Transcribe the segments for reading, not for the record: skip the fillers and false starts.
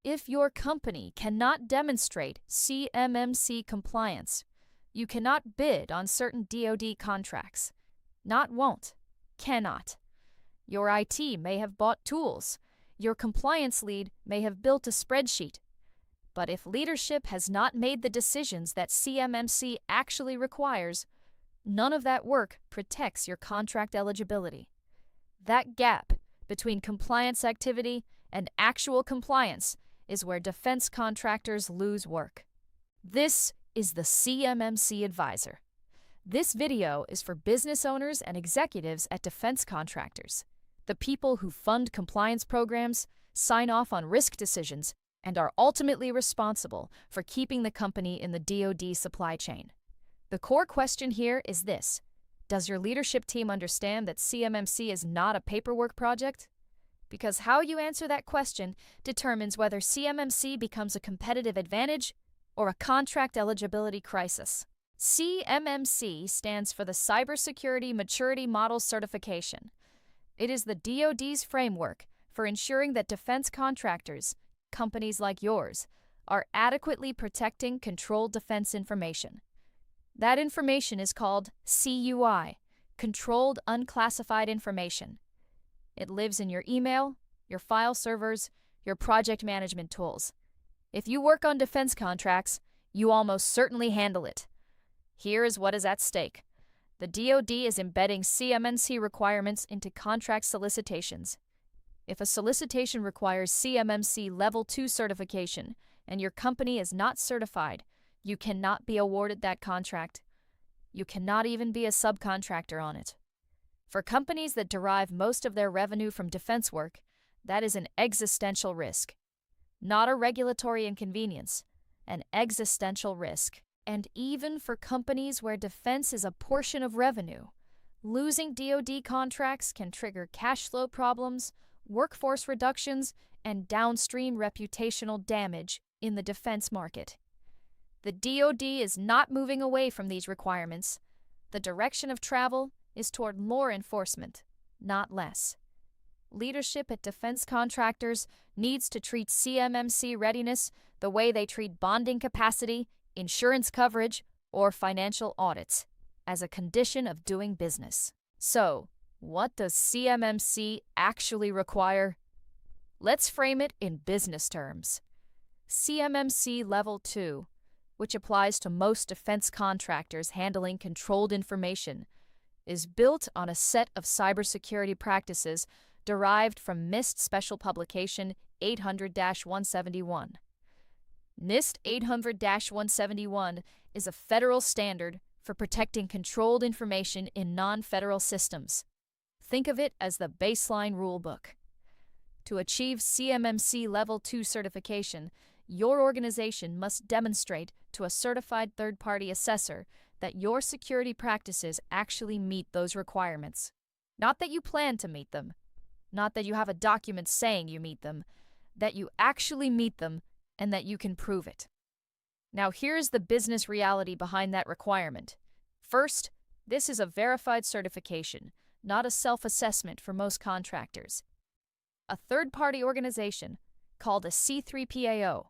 If your company cannot demonstrate CMMC compliance, you cannot bid on certain DoD contracts. Not won't, cannot. Your IT may have bought tools. Your compliance lead may have built a spreadsheet. But if leadership has not made the decisions that CMMC actually requires, none of that work protects your contract eligibility. That gap between compliance activity and actual compliance is where defense contractors lose work. This is the CMMC Advisor. This video is for business owners and executives at defense contractors, the people who fund compliance programs, sign off on risk decisions, and are ultimately responsible for keeping the company in the DoD supply chain. The core question here is this: does your leadership team understand that CMMC is not a paperwork project? Because how you answer that question determines whether CMMC becomes a competitive advantage or a contract eligibility crisis. CMMC stands for the Cybersecurity Maturity Model Certification. It is the DoD's framework for ensuring that defense contractors, companies like yours, are adequately protecting controlled defense information. That information is called CUI, Controlled Unclassified Information. It lives in your email, your file servers, your project management tools. If you work on defense contracts, you almost certainly handle it. Here is what is at stake. The DoD is embedding CMMC requirements into contract solicitations. If a solicitation requires CMMC Level 2 certification and your company is not certified, you cannot be awarded that contract. You cannot even be a subcontractor on it. For companies that derive most of their revenue from defense work, that is an existential risk. Not a regulatory inconvenience, an existential risk. And even for companies where defense is a portion of revenue, losing DoD contracts can trigger cash flow problems, workforce reductions, and downstream reputational damage in the defense market. The DoD is not moving away from these requirements. The direction of travel is toward more enforcement, not less. Leadership at defense contractors needs to treat CMMC readiness the way they treat bonding capacity, insurance coverage, or financial audits, as a condition of doing business. So, what does CMMC actually require? Let's frame it in business terms. CMMC Level 2, which applies to most defense contractors handling controlled information, is built on a set of cybersecurity practices derived from NIST Special Publication 800-171. NIST 800-171 is a federal standard for protecting controlled information in non-federal systems. Think of it as the baseline rulebook. To achieve CMMC Level 2 certification, your organization must demonstrate to a certified third-party assessor that your security practices actually meet those requirements. Not that you plan to meet them, not that you have a document saying you meet them, that you actually meet them and that you can prove it. Now here's the business reality behind that requirement. First, this is a verified certification, not a self-assessment for most contractors. A third-party organization, called a C3PAO,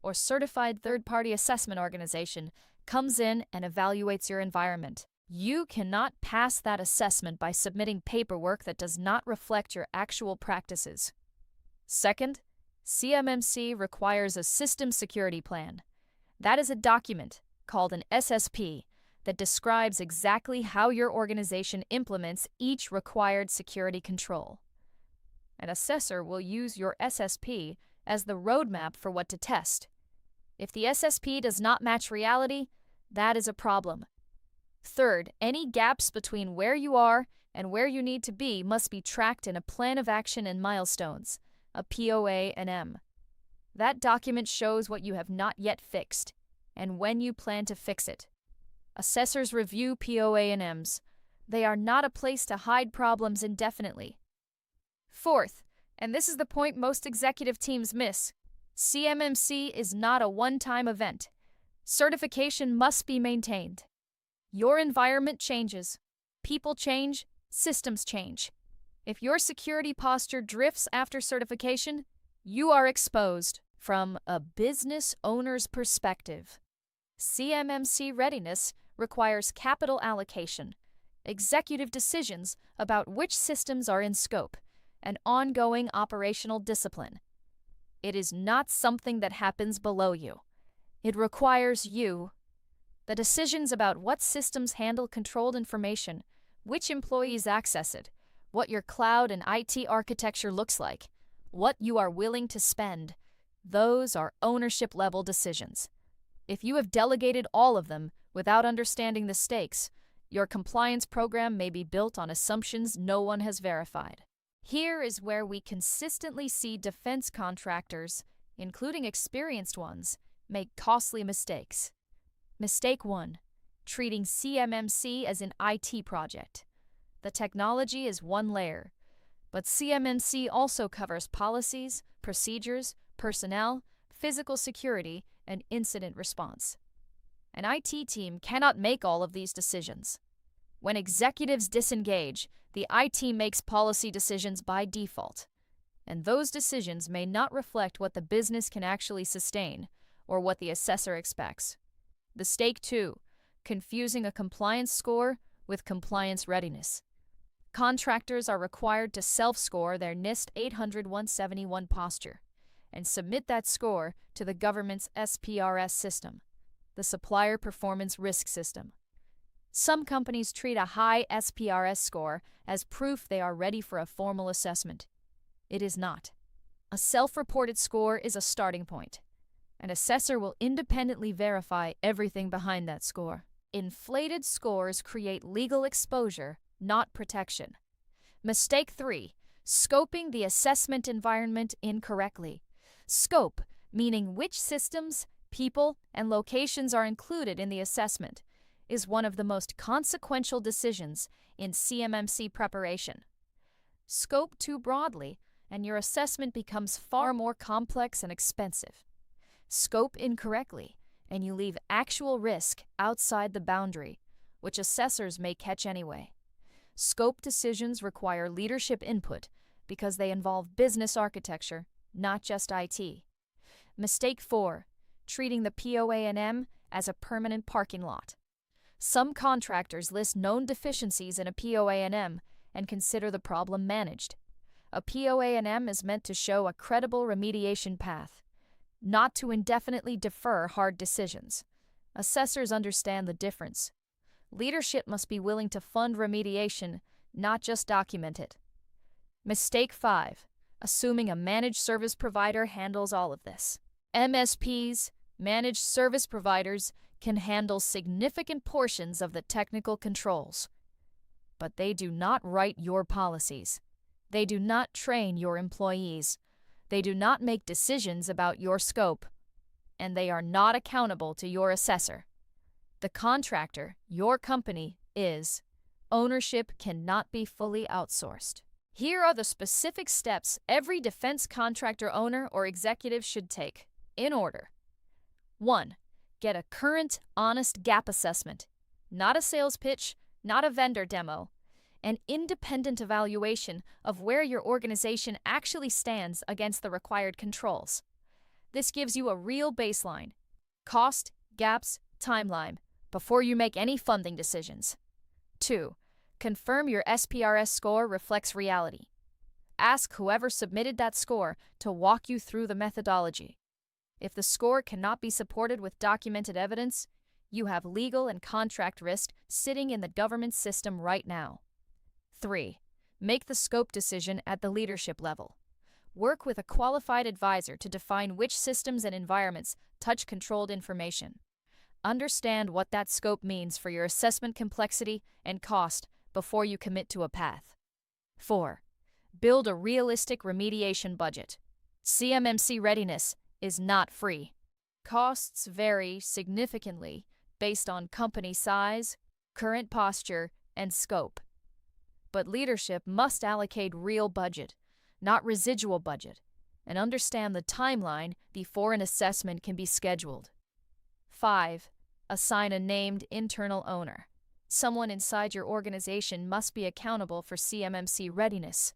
or Certified Third-Party Assessment Organization, comes in and evaluates your environment. You cannot pass that assessment by submitting paperwork that does not reflect your actual practices. Second, CMMC requires a system security plan. That is a document, called an SSP, that describes exactly how your organization implements each required security control. An assessor will use your SSP as the roadmap for what to test. If the SSP does not match reality, that is a problem. Third, any gaps between where you are and where you need to be must be tracked in a plan of action and milestones, a POA&M. That document shows what you have not yet fixed and when you plan to fix it. Assessors review POA&Ms. They are not a place to hide problems indefinitely. Fourth, and this is the point most executive teams miss, CMMC is not a one-time event. Certification must be maintained. Your environment changes. People change. Systems change. If your security posture drifts after certification, you are exposed. From a business owner's perspective, CMMC readiness requires capital allocation, executive decisions about which systems are in scope, and ongoing operational discipline. It is not something that happens below you. It requires you. The decisions about what systems handle controlled information, which employees access it, what your cloud and IT architecture looks like, what you are willing to spend, those are ownership-level decisions. If you have delegated all of them without understanding the stakes, your compliance program may be built on assumptions no one has verified. Here is where we consistently see defense contractors, including experienced ones, make costly mistakes. Mistake 1. Treating CMMC as an IT project. The technology is one layer, but CMMC also covers policies, procedures, personnel, physical security, and incident response. An IT team cannot make all of these decisions. When executives disengage, the IT makes policy decisions by default, and those decisions may not reflect what the business can actually sustain or what the assessor expects. Mistake 2. Confusing a compliance score with compliance readiness. Contractors are required to self-score their NIST 800-171 posture and submit that score to the government's SPRS system, the Supplier Performance Risk System. Some companies treat a high SPRS score as proof they are ready for a formal assessment. It is not. A self-reported score is a starting point. An assessor will independently verify everything behind that score. Inflated scores create legal exposure, not protection. Mistake 3. Scoping the assessment environment incorrectly. Scope, meaning which systems, people, and locations are included in the assessment, is one of the most consequential decisions in CMMC preparation. Scope too broadly, and your assessment becomes far more complex and expensive. Scope incorrectly, and you leave actual risk outside the boundary, which assessors may catch anyway. Scope decisions require leadership input because they involve business architecture, not just IT. Mistake 4. Treating the POA&M as a permanent parking lot. Some contractors list known deficiencies in a POA&M and consider the problem managed. A POA&M is meant to show a credible remediation path, not to indefinitely defer hard decisions. Assessors understand the difference. Leadership must be willing to fund remediation, not just document it. Mistake 5. Assuming a managed service provider handles all of this. MSPs, managed service providers, can handle significant portions of the technical controls. But they do not write your policies. They do not train your employees. They do not make decisions about your scope. And they are not accountable to your assessor. The contractor, your company, is. Ownership cannot be fully outsourced. Here are the specific steps every defense contractor owner or executive should take, in order. 1. Get a current, honest gap assessment. Not a sales pitch, not a vendor demo. An independent evaluation of where your organization actually stands against the required controls. This gives you a real baseline. Cost, gaps, timeline, before you make any funding decisions. 2. Confirm your SPRS score reflects reality. Ask whoever submitted that score to walk you through the methodology. If the score cannot be supported with documented evidence, you have legal and contract risk sitting in the government system right now. 3. Make the scope decision at the leadership level. Work with a qualified advisor to define which systems and environments touch controlled information. Understand what that scope means for your assessment complexity and cost before you commit to a path. 4. Build a realistic remediation budget. CMMC readiness is not free. Costs vary significantly based on company size, current posture, and scope. But leadership must allocate real budget, not residual budget, and understand the timeline before an assessment can be scheduled. 5. Assign a named internal owner. Someone inside your organization must be accountable for CMMC readiness,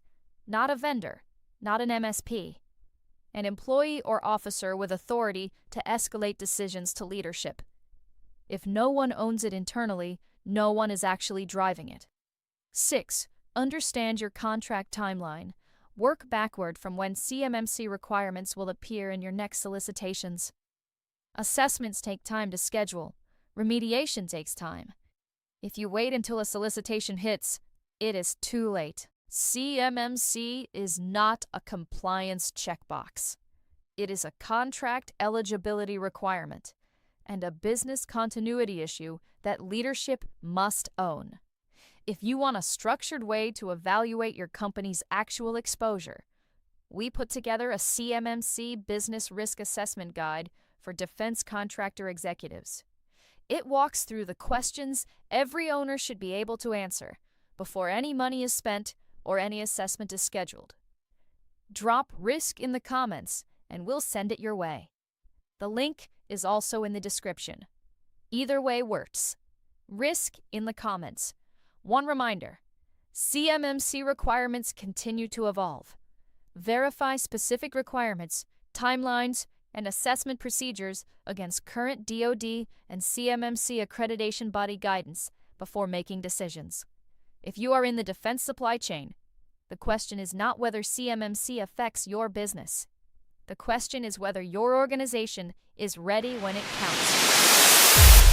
not a vendor, not an MSP. an employee or officer with authority to escalate decisions to leadership. If no one owns it internally, no one is actually driving it. 6. Understand your contract timeline. Work backward from when CMMC requirements will appear in your next solicitations. Assessments take time to schedule. Remediation takes time. If you wait until a solicitation hits, it is too late. CMMC is not a compliance checkbox. It is a contract eligibility requirement and a business continuity issue that leadership must own. If you want a structured way to evaluate your company's actual exposure, we put together a CMMC Business Risk Assessment Guide for defense contractor executives. It walks through the questions every owner should be able to answer before any money is spent or any assessment is scheduled. Drop risk in the comments and we'll send it your way. The link is also in the description. Either way works. Risk in the comments. One reminder, CMMC requirements continue to evolve. Verify specific requirements, timelines, and assessment procedures against current DoD and CMMC accreditation body guidance before making decisions. If you are in the defense supply chain, the question is not whether CMMC affects your business. The question is whether your organization is ready when it counts.